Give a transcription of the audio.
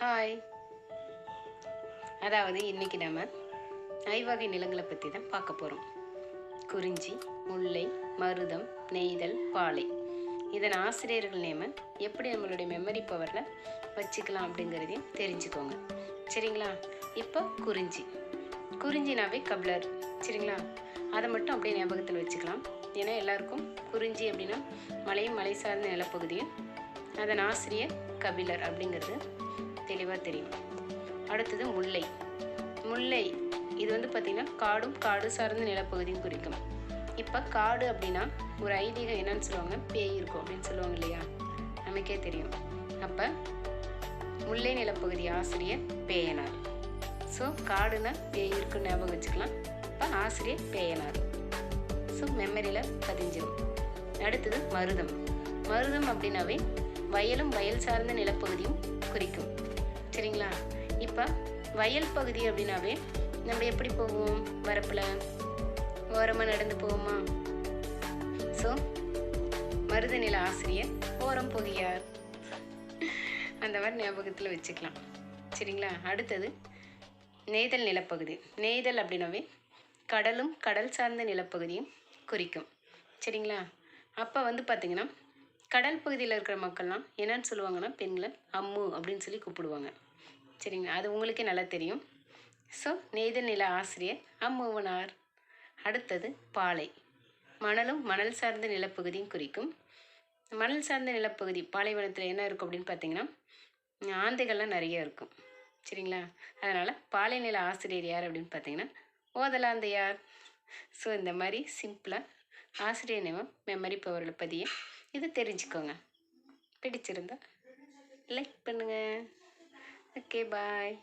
Hi. அதாவது இன்றைக்கி நம்ம ஐவகை நிலங்களை பற்றி தான் பார்க்க போகிறோம். குறிஞ்சி, முல்லை, மருதம், நெய்தல், பாலை. இதன் ஆசிரியர்கள் நேம எப்படி நம்மளுடைய மெமரி பவரில் வச்சுக்கலாம் அப்படிங்கிறதையும் தெரிஞ்சுக்கோங்க. சரிங்களா? இப்போ குறிஞ்சினாவே கபிலர். சரிங்களா? அதை மட்டும் அப்படியே ஞாபகத்தில் வச்சுக்கலாம். ஏன்னா எல்லாருக்கும் குறிஞ்சி அப்படின்னா மலையும் மலை சார்ந்த நிலப்பகுதியும் அதன் ஆசிரியர் கபிலர் அப்படிங்கிறது தெளிவாக தெரியும். அடுத்தது முல்லை இது பார்த்திங்கன்னா காடு சார்ந்த நிலப்பகுதியும் குறிக்கும். இப்போ காடு அப்படின்னா ஒரு ஐதீகம் என்னன்னு சொல்லுவாங்க, பேய் இருக்கும் அப்படின்னு சொல்லுவாங்க இல்லையா, நமக்கே தெரியும். அப்போ முல்லை நிலப்பகுதி ஆசிரியர் பேயனார். ஸோ காடுனா பேய் இருக்குன்னு ஞாபகம் வச்சுக்கலாம். இப்போ ஆசிரியர் பேயனார். ஸோ மெமரியில் பதிஞ்சிடும். அடுத்தது மருதம் அப்படின்னாவே வயலும் வயல் சார்ந்த நிலப்பகுதியும் குறிக்கும். சரிங்களா? இப்போ வயல் பகுதி அப்படின்னாவே நம்ம எப்படி போவோம், வரப்பில் ஓரமாக நடந்து போவோமா? ஸோ மருத நில ஆசிரியர் ஓரம் போகியார். அந்த மாதிரி ஞாபகத்தில் வச்சுக்கலாம். சரிங்களா? அடுத்தது நெய்தல் நிலப்பகுதி. நெய்தல் அப்படின்னாவே கடலும் கடல் சார்ந்த நிலப்பகுதியும் குறிக்கும். சரிங்களா? அப்போ பார்த்திங்கன்னா கடல் பகுதியில் இருக்கிற மக்கள்லாம் என்னன்னு சொல்லுவாங்கன்னா பெண்களை அம்மு அப்படின்னு சொல்லி கூப்பிடுவாங்க. சரிங்களா? அது உங்களுக்கே நல்லா தெரியும். ஸோ நெய்தல் நில ஆசிரியர் அம்முவனார். அடுத்தது பாலை. மணலும் மணல் சார்ந்த நிலப்பகுதியும் குறிக்கும். மணல் சார்ந்த நிலப்பகுதி பாலைவனத்தில் என்ன இருக்கும் அப்படின்னு பார்த்தீங்கன்னா ஆந்தைகள்லாம் நிறைய இருக்கும். சரிங்களா? அதனால் பாலை நில ஆசிரியர் யார் அப்படின்னு பார்த்தீங்கன்னா ஓதலாந்தையார். ஸோ இந்த மாதிரி சிம்பிளாக ஆசிரியர் நேமம் மெமரி பவரில் பதிய இது தெரிஞ்சுக்கோங்க. பிடிச்சிருந்தா லைக் பண்ணுங்கள். ஓகே, பாய்.